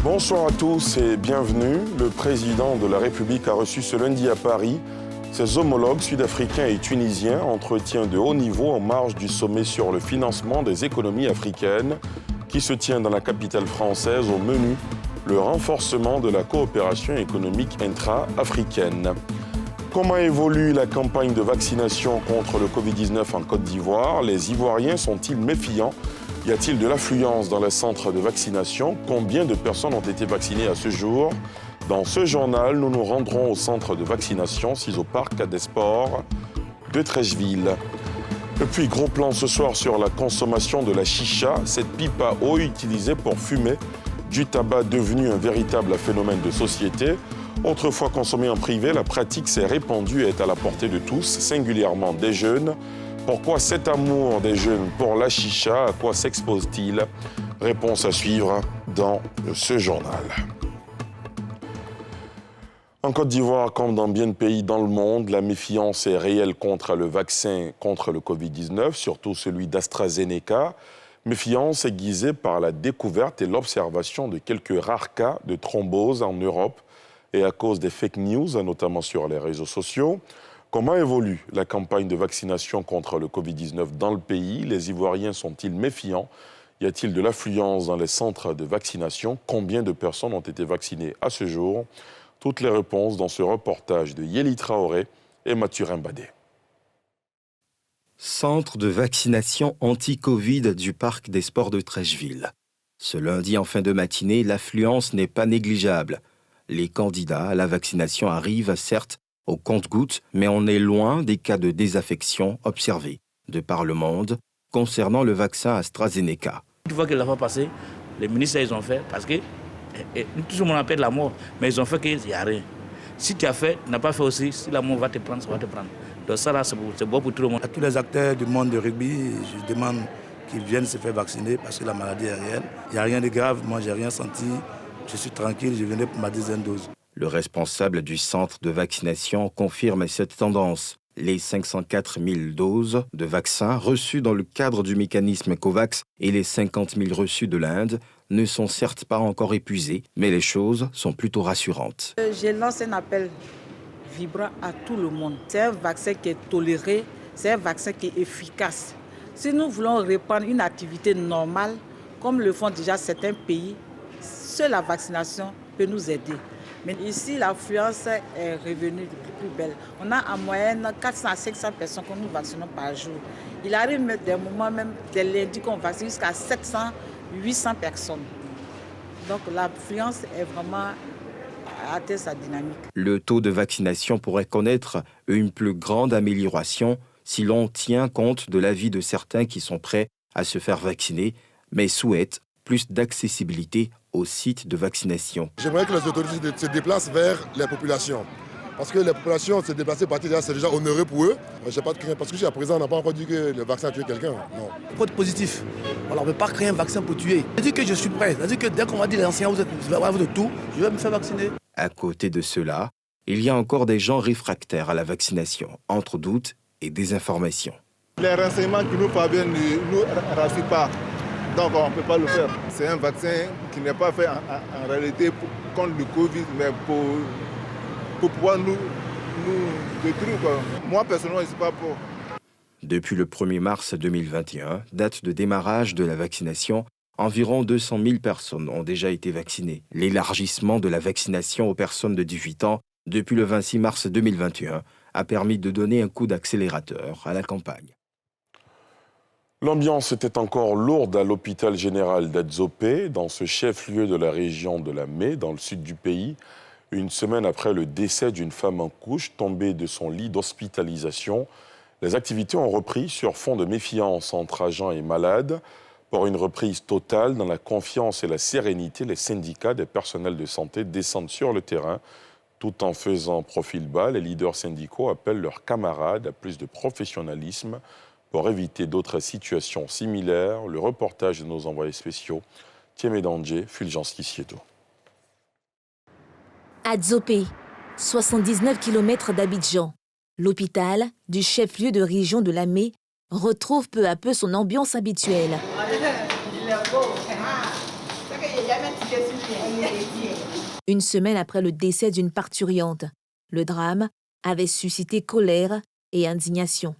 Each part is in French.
Bonsoir à tous et bienvenue. Le président de la République a reçu ce lundi à Paris ses homologues sud-africains et tunisiens, entretien de haut niveau en marge du sommet sur le financement des économies africaines qui se tient dans la capitale française. Au menu, le renforcement de la coopération économique intra-africaine. Comment évolue la campagne de vaccination contre le Covid-19 en Côte d'Ivoire? Les Ivoiriens sont-ils méfiants? Y a-t-il de l'affluence dans les centres de vaccination? Combien de personnes ont été vaccinées à ce jour? Dans ce journal, nous nous rendrons au centre de vaccination Cisoparc des Sports de Treichville. Et puis, gros plan ce soir sur la consommation de la chicha, cette pipe à eau utilisée pour fumer du tabac devenu un véritable phénomène de société. Autrefois consommée en privé, la pratique s'est répandue et est à la portée de tous, singulièrement des jeunes. Pourquoi cet amour des jeunes pour la chicha? À quoi s'expose-t-il? Réponse à suivre dans ce journal. En Côte d'Ivoire, comme dans bien de pays dans le monde, la méfiance est réelle contre le vaccin contre le Covid-19, surtout celui d'AstraZeneca. Méfiance aiguisée par la découverte et l'observation de quelques rares cas de thrombose en Europe et à cause des fake news, notamment sur les réseaux sociaux. Comment évolue la campagne de vaccination contre le Covid-19 dans le pays? Les Ivoiriens sont-ils méfiants? Y a-t-il de l'affluence dans les centres de vaccination? Combien de personnes ont été vaccinées à ce jour? Toutes les réponses dans ce reportage de Yeli Traoré et Mathurin Badé. Centre de vaccination anti-Covid du Parc des Sports de Treichville. Ce lundi en fin de matinée, l'affluence n'est pas négligeable. Les candidats à la vaccination arrivent, certes, au compte-gouttes, mais on est loin des cas de désaffection observés de par le monde concernant le vaccin AstraZeneca. Une fois que la fois passée, les ministres, ils ont fait, parce que tout le monde appelle la mort, mais ils ont fait qu'il n'y a rien. Si tu as fait, tu n'as pas fait aussi, si la mort va te prendre, ça va te prendre. Donc ça, là, c'est bon pour tout le monde. À tous les acteurs du monde de rugby, je demande qu'ils viennent se faire vacciner parce que la maladie est réelle. Il n'y a rien de grave, moi, je n'ai rien senti. Je suis tranquille, je venais pour ma 10e dose. Le responsable du centre de vaccination confirme cette tendance. Les 504 000 doses de vaccins reçues dans le cadre du mécanisme COVAX et les 50 000 reçues de l'Inde ne sont certes pas encore épuisées, mais les choses sont plutôt rassurantes. Je lance un appel vibrant à tout le monde. C'est un vaccin qui est toléré, c'est un vaccin qui est efficace. Si nous voulons reprendre une activité normale, comme le font déjà certains pays, seule la vaccination peut nous aider. Mais ici, l'affluence est revenue plus belle. On a en moyenne 400 à 500 personnes que nous vaccinons par jour. Il arrive des moments, même des lundis, qu'on vaccine jusqu'à 700, 800 personnes. Donc l'affluence est vraiment atteint sa dynamique. Le taux de vaccination pourrait connaître une plus grande amélioration si l'on tient compte de l'avis de certains qui sont prêts à se faire vacciner, mais souhaitent plus d'accessibilité aux sites de vaccination. J'aimerais que les autorités se déplacent vers les populations. Parce que les populations se déplacer par terre, c'est déjà onéreux pour eux. Je n'ai pas de crainte, parce que jusqu'à présent, on n'a pas encore dit que le vaccin a tué quelqu'un. Non. Il faut être positif. Alors, on ne veut pas créer un vaccin pour tuer. Je dis que je suis prêt. Je dis que dès qu'on m'a dit les enseignants, vous avez de tout, je vais me faire vacciner. À côté de cela, il y a encore des gens réfractaires à la vaccination, entre doutes et désinformation. Les renseignements qui nous parviennent ne nous rassurent pas. Donc on ne peut pas le faire. C'est un vaccin qui n'est pas fait en réalité contre le Covid, mais pour pouvoir nous détruire. Moi, personnellement, je ne suis pas pour. Depuis le 1er mars 2021, date de démarrage de la vaccination, environ 200 000 personnes ont déjà été vaccinées. L'élargissement de la vaccination aux personnes de 18 ans depuis le 26 mars 2021 a permis de donner un coup d'accélérateur à la campagne. L'ambiance était encore lourde à l'hôpital général d'Adzopé, dans ce chef-lieu de la région de la Mé, dans le sud du pays, une semaine après le décès d'une femme en couche tombée de son lit d'hospitalisation. Les activités ont repris sur fond de méfiance entre agents et malades. Pour une reprise totale dans la confiance et la sérénité, les syndicats des personnels de santé descendent sur le terrain. Tout en faisant profil bas, les leaders syndicaux appellent leurs camarades à plus de professionnalisme pour éviter d'autres situations similaires. Le reportage de nos envoyés spéciaux, Thiemé Dandje, Fulgence Kissieto. Adzopé, 79 km d'Abidjan, l'hôpital du chef-lieu de région de la Mé retrouve peu à peu son ambiance habituelle. Une semaine après le décès d'une parturiente, le drame avait suscité colère et indignation.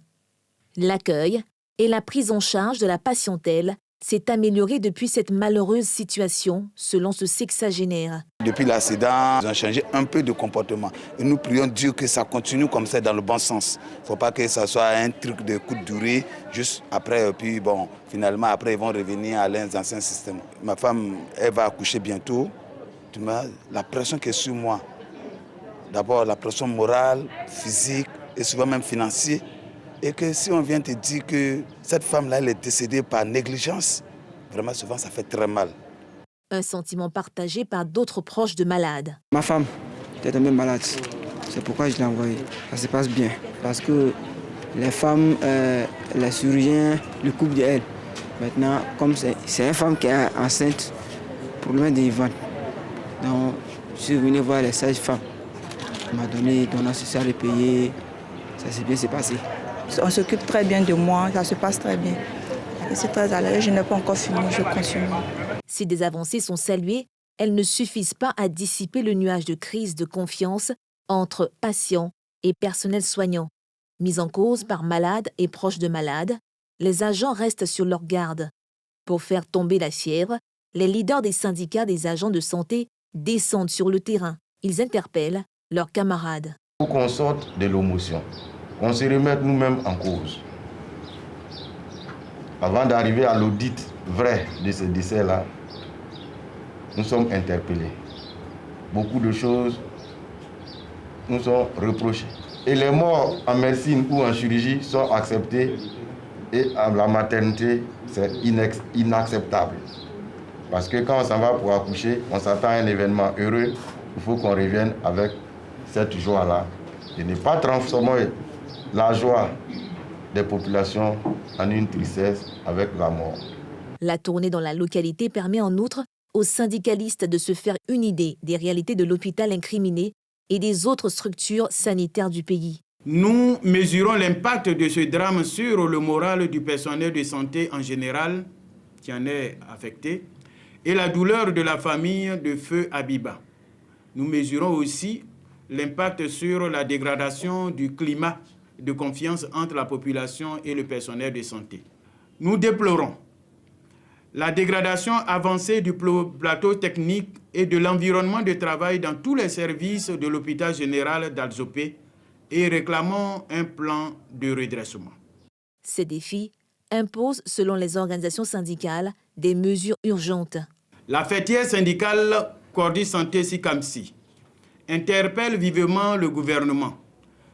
L'accueil et la prise en charge de la patientèle s'est amélioré depuis cette malheureuse situation, selon ce sexagénaire. Depuis l'accident, ils ont changé un peu de comportement. Et nous prions Dieu que ça continue comme ça dans le bon sens. Il ne faut pas que ça soit un truc de coup de durée, juste après, puis bon, finalement, après, ils vont revenir à leurs anciens systèmes. Ma femme, elle va accoucher bientôt. La pression qui est sur moi, d'abord la pression morale, physique et souvent même financière. Et que si on vient te dire que cette femme-là, elle est décédée par négligence, vraiment souvent ça fait très mal. Un sentiment partagé par d'autres proches de malades. Ma femme était tombée malade, c'est pourquoi je l'ai envoyée. Ça se passe bien, parce que les femmes, les chirurgiens, le couple d'elle. Maintenant, comme c'est une femme qui est enceinte, problème de ventre. Donc, je suis venu voir les sages-femmes. Elle m'a donné donnant social et payé, ça s'est bien passé. On s'occupe très bien de moi, ça se passe très bien. Je suis très à l'aise, je n'ai pas encore fini, je continue. Si des avancées sont saluées, elles ne suffisent pas à dissiper le nuage de crise de confiance entre patients et personnel soignant. Mis en cause par malades et proches de malades, les agents restent sur leur garde. Pour faire tomber la fièvre, les leaders des syndicats des agents de santé descendent sur le terrain. Ils interpellent leurs camarades. Il faut qu'on sorte de l'émotion, qu'on se remette nous-mêmes en cause. Avant d'arriver à l'audit vrai de ce décès-là, nous sommes interpellés. Beaucoup de choses nous sont reprochées. Et les morts en médecine ou en chirurgie sont acceptées et à la maternité, c'est inacceptable. Parce que quand on s'en va pour accoucher, on s'attend à un événement heureux, il faut qu'on revienne avec cette joie-là et ne pas transformer la joie des populations en une tristesse avec la mort. La tournée dans la localité permet en outre aux syndicalistes de se faire une idée des réalités de l'hôpital incriminé et des autres structures sanitaires du pays. Nous mesurons l'impact de ce drame sur le moral du personnel de santé en général, qui en est affecté, et la douleur de la famille de Feu Habiba. Nous mesurons aussi l'impact sur la dégradation du climat de confiance entre la population et le personnel de santé. Nous déplorons la dégradation avancée du plateau technique et de l'environnement de travail dans tous les services de l'hôpital général d'Alzopé et réclamons un plan de redressement. Ces défis imposent, selon les organisations syndicales, des mesures urgentes. La fêtière syndicale Cordi Santé Sikamsi interpelle vivement le gouvernement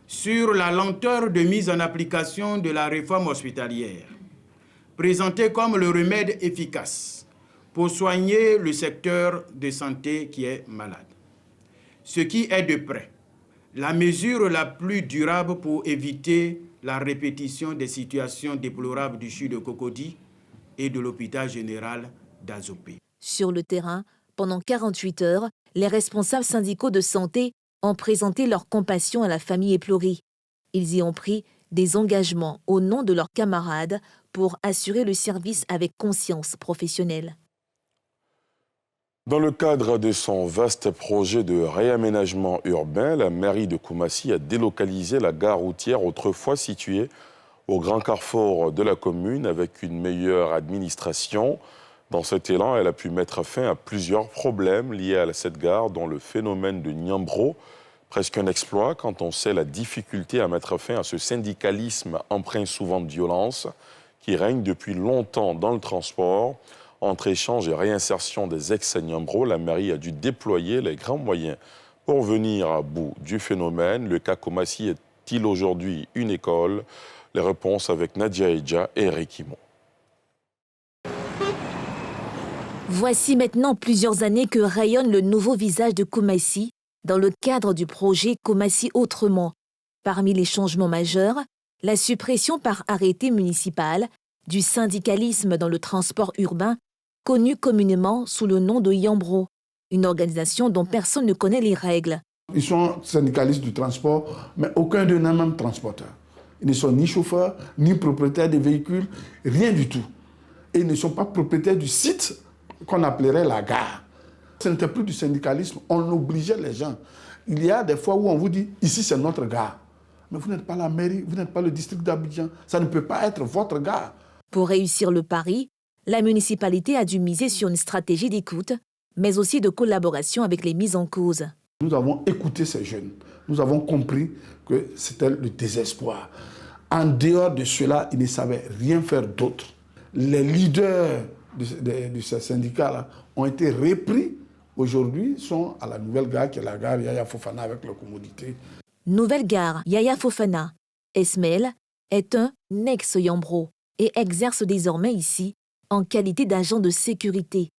sur la lenteur de mise en application de la réforme hospitalière, présentée comme le remède efficace pour soigner le secteur de santé qui est malade. Ce qui est de près la mesure la plus durable pour éviter la répétition des situations déplorables du CHU de Cocody et de l'hôpital général d'Azopé. Sur le terrain, pendant 48 heures, les responsables syndicaux de santé ont présenté leur compassion à la famille éplorée. Ils y ont pris des engagements au nom de leurs camarades pour assurer le service avec conscience professionnelle. Dans le cadre de son vaste projet de réaménagement urbain, la mairie de Koumassi a délocalisé la gare routière autrefois située au grand carrefour de la commune avec une meilleure administration. Dans cet élan, elle a pu mettre fin à plusieurs problèmes liés à cette gare, dont le phénomène de Niambro. Presque un exploit quand on sait la difficulté à mettre fin à ce syndicalisme empreint souvent de violence qui règne depuis longtemps dans le transport. Entre échange et réinsertion des ex-Niambro, la mairie a dû déployer les grands moyens pour venir à bout du phénomène. Le cas Koumassi est-il aujourd'hui une école? Les réponses avec Nadia Edja et Eric Imo. Voici maintenant plusieurs années que rayonne le nouveau visage de Koumassi dans le cadre du projet Koumassi autrement. Parmi les changements majeurs, la suppression par arrêté municipal du syndicalisme dans le transport urbain, connu communément sous le nom de Yambro, une organisation dont personne ne connaît les règles. Ils sont syndicalistes du transport, mais aucun d'eux n'est même transporteur. Ils ne sont ni chauffeurs, ni propriétaires des véhicules, rien du tout. Et ils ne sont pas propriétaires du site qu'on appellerait la gare. Ce n'était plus du syndicalisme, on obligeait les gens. Il y a des fois où on vous dit, ici c'est notre gare. Mais vous n'êtes pas la mairie, vous n'êtes pas le district d'Abidjan. Ça ne peut pas être votre gare. Pour réussir le pari, la municipalité a dû miser sur une stratégie d'écoute, mais aussi de collaboration avec les mises en cause. Nous avons écouté ces jeunes. Nous avons compris que c'était le désespoir. En dehors de cela, ils ne savaient rien faire d'autre. Les leaders de ces syndicats-là ont été repris. Aujourd'hui, sont à la nouvelle gare, qui est la gare Yaya Fofana avec leurs commodités. Nouvelle gare Yaya Fofana. Esmaël est un ex-Yambro et exerce désormais ici en qualité d'agent de sécurité.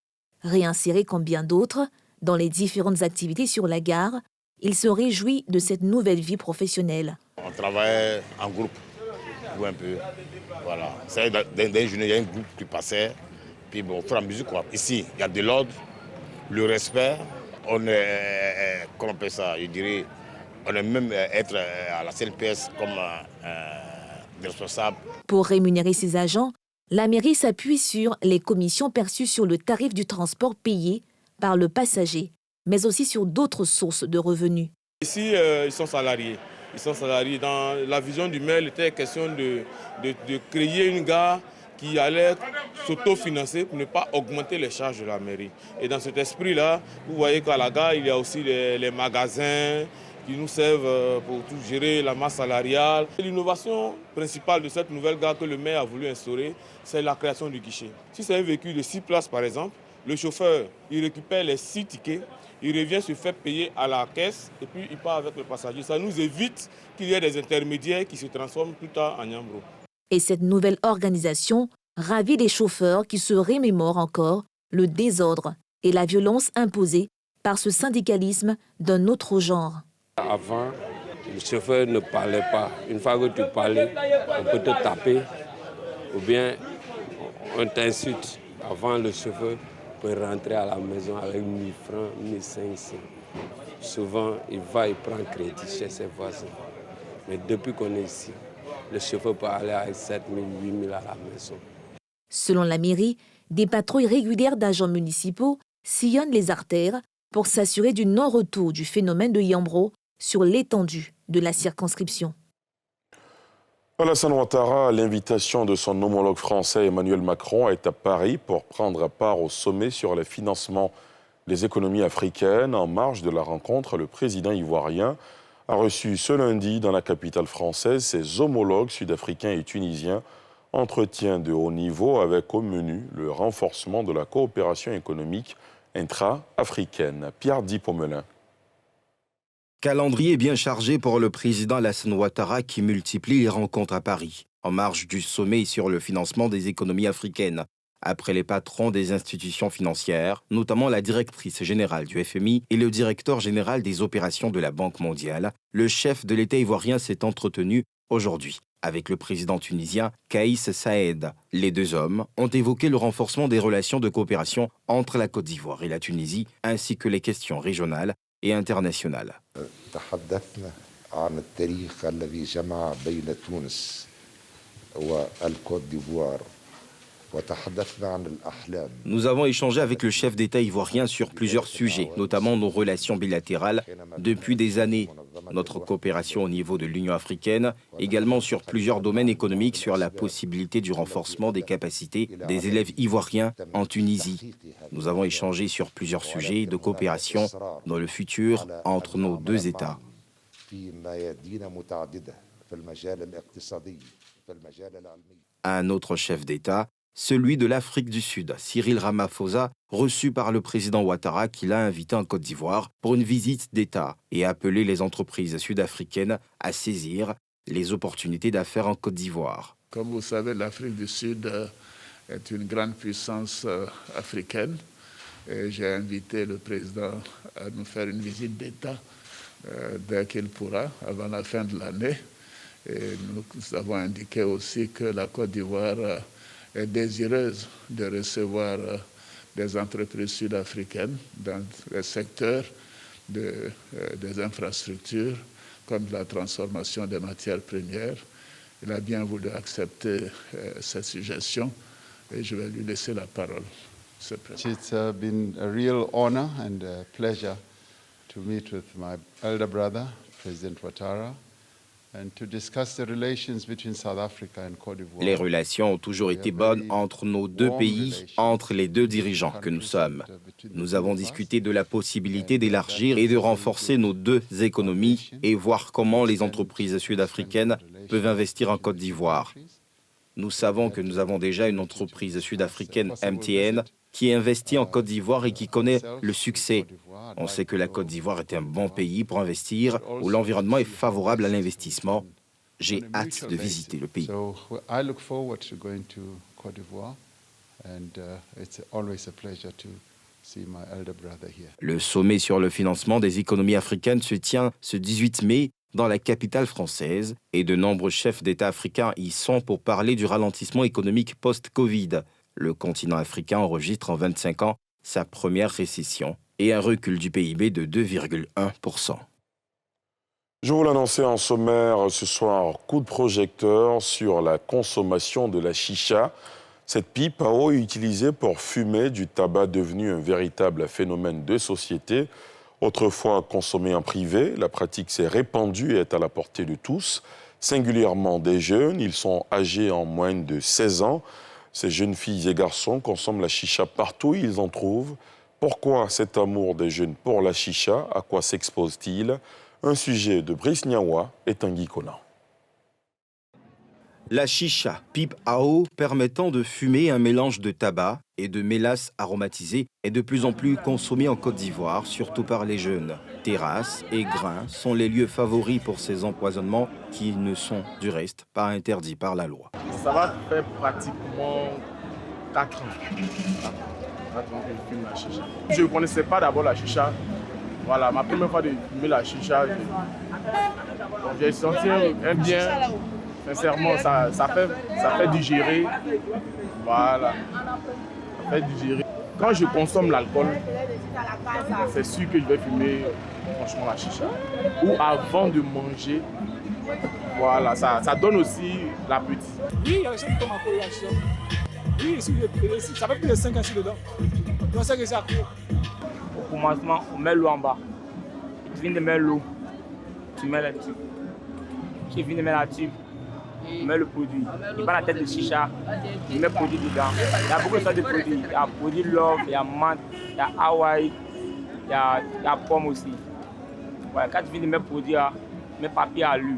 Réinséré comme bien d'autres dans les différentes activités sur la gare, il se réjouit de cette nouvelle vie professionnelle. On travaillait en groupe, un peu. Voilà. C'est dans une journée, il y a un groupe qui passait, puis bon, on fait la musique, quoi. Ici, il y a de l'ordre, le respect, on est, comment on appelle ça, je dirais, on est même être à la CNPS comme des responsables. Pour rémunérer ses agents, la mairie s'appuie sur les commissions perçues sur le tarif du transport payé par le passager, mais aussi sur d'autres sources de revenus. Ici, ils sont salariés. Ils sont salariés. Dans la vision du maire, il était question de créer une gare qui allait s'autofinancer pour ne pas augmenter les charges de la mairie. Et dans cet esprit-là, vous voyez qu'à la gare, il y a aussi les magasins qui nous servent pour tout gérer la masse salariale. L'innovation principale de cette nouvelle gare que le maire a voulu instaurer, c'est la création du guichet. Si c'est un véhicule de 6 places, par exemple, le chauffeur, il récupère les 6 tickets, il revient se faire payer à la caisse et puis il part avec le passager. Ça nous évite qu'il y ait des intermédiaires qui se transforment plus tard en Yambro. Et cette nouvelle organisation ravit les chauffeurs qui se remémorent encore le désordre et la violence imposée par ce syndicalisme d'un autre genre. Avant, le chauffeur ne parlait pas. Une fois que tu parlais, on peut te taper ou bien on t'insulte. Avant, le chauffeur peut rentrer à la maison avec 1000 francs, 1500. Souvent, il va, il prend crédit chez ses voisins. Mais depuis qu'on est ici, le chauffeur peut aller avec 7000, 8000 à la maison. Selon la mairie, des patrouilles régulières d'agents municipaux sillonnent les artères pour s'assurer du non-retour du phénomène de Yambro sur l'étendue de la circonscription. Alassane Ouattara, à l'invitation de son homologue français Emmanuel Macron, est à Paris pour prendre part au sommet sur le financement des économies africaines. En marge de la rencontre, le président ivoirien a reçu ce lundi dans la capitale française ses homologues sud-africains et tunisiens. Entretien de haut niveau avec au menu le renforcement de la coopération économique intra-africaine. Pierre Dipomelin. Calendrier bien chargé pour le président Alassane Ouattara qui multiplie les rencontres à Paris, en marge du sommet sur le financement des économies africaines. Après les patrons des institutions financières, notamment la directrice générale du FMI et le directeur général des opérations de la Banque mondiale, le chef de l'État ivoirien s'est entretenu aujourd'hui avec le président tunisien Kaïs Saïed. Les deux hommes ont évoqué le renforcement des relations de coopération entre la Côte d'Ivoire et la Tunisie, ainsi que les questions régionales et internationales. تحدثنا عن التاريخ الذي جمع بين تونس والكوت ديفوار. Nous avons échangé avec le chef d'État ivoirien sur plusieurs sujets, notamment nos relations bilatérales depuis des années, notre coopération au niveau de l'Union africaine, également sur plusieurs domaines économiques, sur la possibilité du renforcement des capacités des élèves ivoiriens en Tunisie. Nous avons échangé sur plusieurs sujets de coopération dans le futur entre nos deux États. Un autre chef d'État, celui de l'Afrique du Sud, Cyril Ramaphosa, reçu par le président Ouattara qui l'a invité en Côte d'Ivoire pour une visite d'État et appelé les entreprises sud-africaines à saisir les opportunités d'affaires en Côte d'Ivoire. Comme vous savez, l'Afrique du Sud est une grande puissance africaine. J'ai invité le président à nous faire une visite d'État dès qu'il pourra, avant la fin de l'année. Et nous avons indiqué aussi que la Côte d'Ivoire est désireuse de recevoir des entreprises sud-africaines dans les secteurs des infrastructures comme la transformation des matières premières. Il a bien voulu accepter cette suggestion et je vais lui laisser la parole. ce président. It's been a real honor and a pleasure to meet with my elder brother, President Ouattara, and to discuss the relations between South Africa and Côte d'Ivoire. Les relations ont toujours été bonnes entre nos deux pays, entre les deux dirigeants que nous sommes. Nous avons discuté de la possibilité d'élargir et de renforcer nos deux économies et voir comment les entreprises sud-africaines peuvent investir en Côte d'Ivoire. Nous savons que nous avons déjà une entreprise sud-africaine, MTN, qui investit en Côte d'Ivoire et qui connaît le succès. On sait que la Côte d'Ivoire est un bon pays pour investir, où l'environnement est favorable à l'investissement. J'ai hâte de visiter le pays. So I look forward to going to Côte d'Ivoire, and it's always a pleasure to see my elder brother here. Le sommet sur le financement des économies africaines se tient ce 18 mai dans la capitale française et de nombreux chefs d'État africains y sont pour parler du ralentissement économique post-Covid. Le continent africain enregistre en 25 ans sa première récession et un recul du PIB de 2,1%. Je vous l'annonçais en sommaire ce soir, coup de projecteur sur la consommation de la chicha. Cette pipe à eau est utilisée pour fumer du tabac devenu un véritable phénomène de société. Autrefois consommée en privé, la pratique s'est répandue et est à la portée de tous, singulièrement des jeunes. Ils sont âgés en moins de 16 ans. Ces jeunes filles et garçons consomment la chicha partout où ils en trouvent. Pourquoi cet amour des jeunes pour la chicha? À quoi s'exposent-ils? Un sujet de Brice Niawa et Tanguy Conan. La chicha, pipe à eau permettant de fumer un mélange de tabac et de mélasse aromatisée, est de plus en plus consommée en Côte d'Ivoire, surtout par les jeunes. Terrasses et grains sont les lieux favoris pour ces empoisonnements qui ne sont du reste pas interdits par la loi. Ça va faire pratiquement 4 ans. 4 ans que je fume la chicha. Je ne connaissais pas d'abord la chicha. Voilà, ma première fois de fumer la chicha, j'ai senti un bien. Sincèrement, ça fait digérer. Voilà, ça fait digérer. Quand je consomme l'alcool, c'est sûr que je vais fumer franchement la chicha. Ou avant de manger, voilà, ça donne aussi l'appétit. Oui, il y a des gens qui tombent en cours de la chicha. Oui, ça fait plus de 5 ans que je suis dedans. Donc c'est que ça court. Au commencement, on met l'eau en bas. Tu viens de mettre l'eau, tu mets la tube. Tu viens de mettre la tube, tu mets le produit. Tu prends la tête de chicha, tu mets le produit dedans. Il y a beaucoup de sortes de produits. Il y a produit love, il y a menthe, il y a Hawaii, il y a pomme aussi. Voilà, quand tu viens de mettre le produit, tu mets papier à l'huile.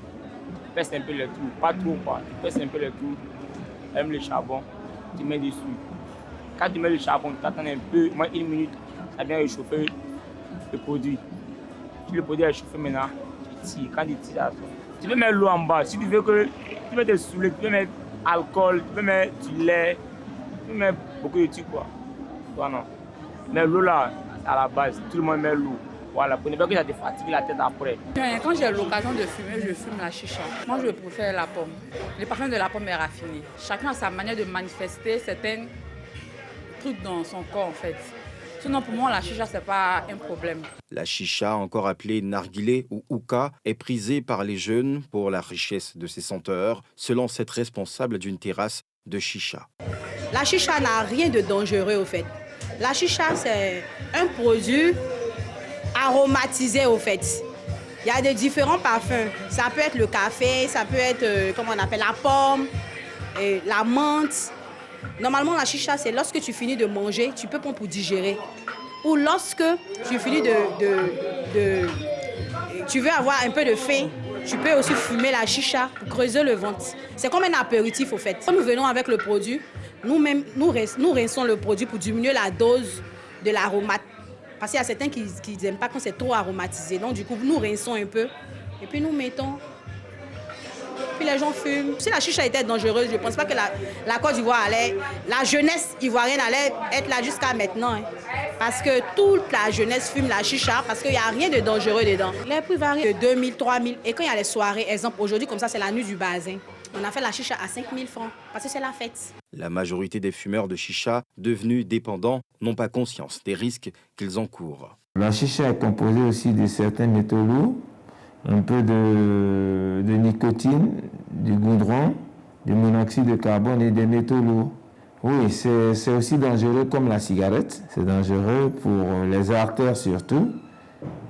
Tu pèses un peu le tout, pas trop quoi. Tu pèses un peu le tout, même le charbon, tu mets dessus. Quand tu mets le charbon, tu attends un peu, moins 1 minute, ça vient réchauffer le produit. Si le produit est chauffé maintenant, tu tires. Quand tu tires, tu peux mettre l'eau en bas. Si tu veux que tu peux te saouler, tu peux mettre alcool, tu peux mettre du lait, tu peux mettre beaucoup de trucs quoi. Toi non. Mais l'eau là, à la base, tout le monde met l'eau. Voilà, pour ne pas que ça te fatigue la tête après. Quand j'ai l'occasion de fumer, je fume la chicha. Moi, je préfère la pomme. Le parfum de la pomme est raffiné. Chacun a sa manière de manifester certains trucs dans son corps en fait. Sinon, pour moi, la chicha, ce n'est pas un problème. La chicha, encore appelée narguilé ou hookah, est prisée par les jeunes pour la richesse de ses senteurs, selon cette responsable d'une terrasse de chicha. La chicha n'a rien de dangereux, au fait. La chicha, c'est un produit aromatisé, au fait. Il y a de différents parfums. Ça peut être le café, ça peut être, comment on appelle, la pomme, la menthe. Normalement, la chicha, c'est lorsque tu finis de manger, tu peux prendre pour digérer. Ou lorsque tu finis tu veux avoir un peu de faim, tu peux aussi fumer la chicha pour creuser le ventre. C'est comme un apéritif, au fait. Quand nous venons avec le produit, nous-mêmes, nous rinçons le produit pour diminuer la dose de l'aromate. Parce qu'il y a certains qui n'aiment pas quand c'est trop aromatisé. Donc, du coup, nous rinçons un peu et puis nous mettons. Puis les gens fument. Si la chicha était dangereuse, je ne pense pas que la Côte d'Ivoire allait... La jeunesse ivoirienne allait être là jusqu'à maintenant. Hein. Parce que toute la jeunesse fume la chicha parce qu'il n'y a rien de dangereux dedans. Les prix varient de 2 000, 3 000. Et quand il y a les soirées, exemple, aujourd'hui, comme ça, c'est la nuit du bazin. On a fait la chicha à 5 000 francs parce que c'est la fête. La majorité des fumeurs de chicha, devenus dépendants, n'ont pas conscience des risques qu'ils encourent. La chicha est composée aussi de certains métaux lourds, un peu de nicotine, du goudron, du monoxyde de carbone et des métaux lourds. Oui, c'est aussi dangereux comme la cigarette. C'est dangereux pour les artères surtout.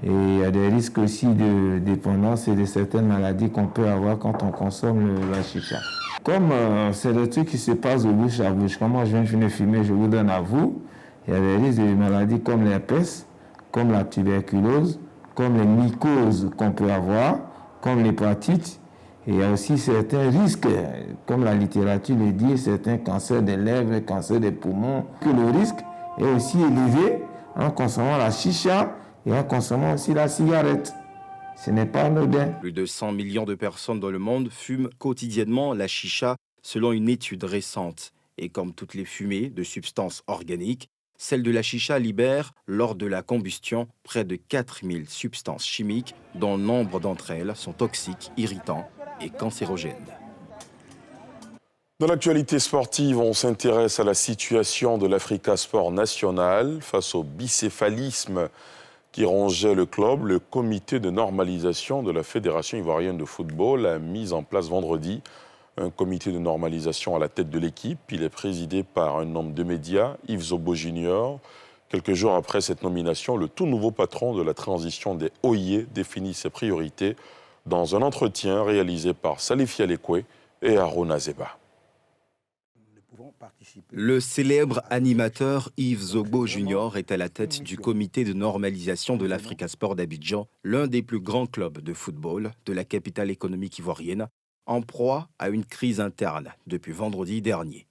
Et il y a des risques aussi de dépendance et de certaines maladies qu'on peut avoir quand on consomme la chicha. Comme c'est des trucs qui se passent de bouche à bouche, comme moi je viens de finir de fumer, je vous donne à vous, il y a des risques de maladies comme l'herpès, comme la tuberculose, comme les mycoses qu'on peut avoir, comme l'hépatite. Et il y a aussi certains risques, comme la littérature le dit, certains cancers des lèvres, cancers des poumons, que le risque est aussi élevé en consommant la chicha et en consommant aussi la cigarette. Ce n'est pas anodin. Plus de 100 millions de personnes dans le monde fument quotidiennement la chicha, selon une étude récente. Et comme toutes les fumées de substances organiques, celle de la chicha libère, lors de la combustion, près de 4000 substances chimiques, dont nombre d'entre elles sont toxiques, irritants et cancérogènes. Dans l'actualité sportive, on s'intéresse à la situation de l'Africa Sport National face au bicéphalisme qui rongeait le club. Le comité de normalisation de la Fédération ivoirienne de football a mis en place vendredi un comité de normalisation à la tête de l'équipe. Il est présidé par un homme de médias, Yves Zobo Junior. Quelques jours après cette nomination, le tout nouveau patron de la transition des OIE définit ses priorités dans un entretien réalisé par Salif Alekwe et Aaron Azeba. Le célèbre animateur Yves Zobo Junior est à la tête du comité de normalisation de l'Africa Sport d'Abidjan, l'un des plus grands clubs de football de la capitale économique ivoirienne, en proie à une crise interne depuis vendredi dernier.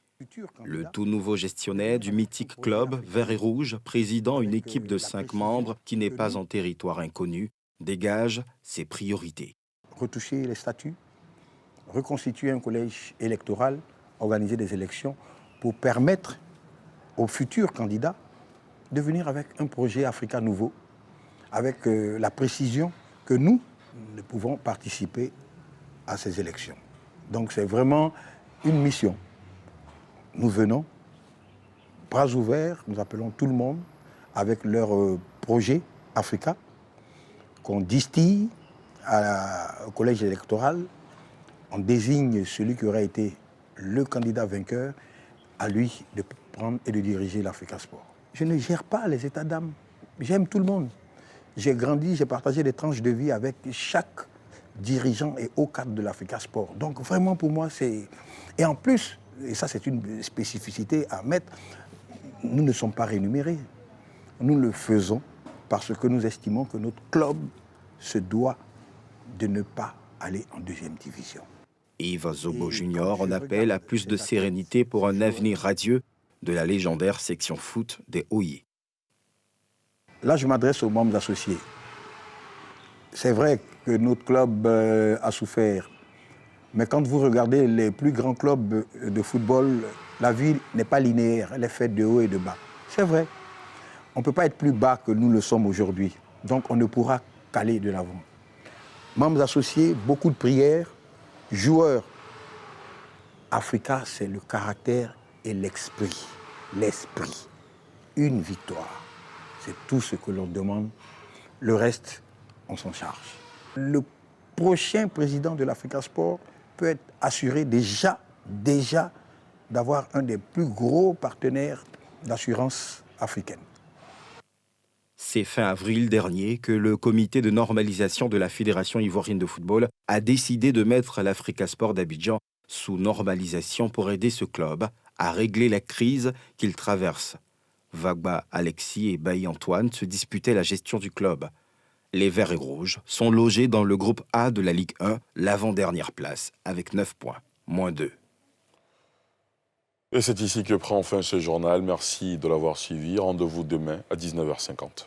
Le tout nouveau gestionnaire du mythique club vert et rouge, présidant une équipe de 5 membres qui n'est pas en territoire inconnu, dégage ses priorités. Retoucher les statuts, reconstituer un collège électoral, organiser des élections pour permettre aux futurs candidats de venir avec un projet Africa nouveau, avec la précision que nous pouvons participer à ces élections. Donc c'est vraiment une mission. Nous venons, bras ouverts, nous appelons tout le monde avec leur projet Africa, qu'on distille au collège électoral, on désigne celui qui aurait été le candidat vainqueur, à lui de prendre et de diriger l'Africa Sport. Je ne gère pas les états d'âme, j'aime tout le monde. J'ai grandi, j'ai partagé des tranches de vie avec chaque dirigeant et haut cadre de l'Africa Sport. Donc vraiment pour moi c'est... Et en plus, et ça c'est une spécificité à mettre, nous ne sommes pas rémunérés. Nous le faisons parce que nous estimons que notre club se doit de ne pas aller en deuxième division. Yves Zobo Junior en appelle à plus de sérénité pour un avenir radieux de la légendaire section foot des OIE. Là, je m'adresse aux membres associés. C'est vrai que notre club a souffert, mais quand vous regardez les plus grands clubs de football, la vie n'est pas linéaire, elle est faite de haut et de bas. C'est vrai. On ne peut pas être plus bas que nous le sommes aujourd'hui. Donc on ne pourra qu'aller de l'avant. Membres associés, beaucoup de prières. Joueurs, Africa, c'est le caractère et l'esprit. L'esprit. Une victoire. C'est tout ce que l'on demande. Le reste, on s'en charge. Le prochain président de l'Africa Sport peut être assuré déjà d'avoir un des plus gros partenaires d'assurance africaine. C'est fin avril dernier que le comité de normalisation de la Fédération ivoirienne de football a décidé de mettre l'Africa Sport d'Abidjan sous normalisation pour aider ce club à régler la crise qu'il traverse. Vagba Alexis et Bailly Antoine se disputaient la gestion du club. Les Verts et Rouges sont logés dans le groupe A de la Ligue 1, l'avant-dernière place, avec 9 points, moins 2. Et c'est ici que prend fin ce journal. Merci de l'avoir suivi. Rendez-vous demain à 19h50.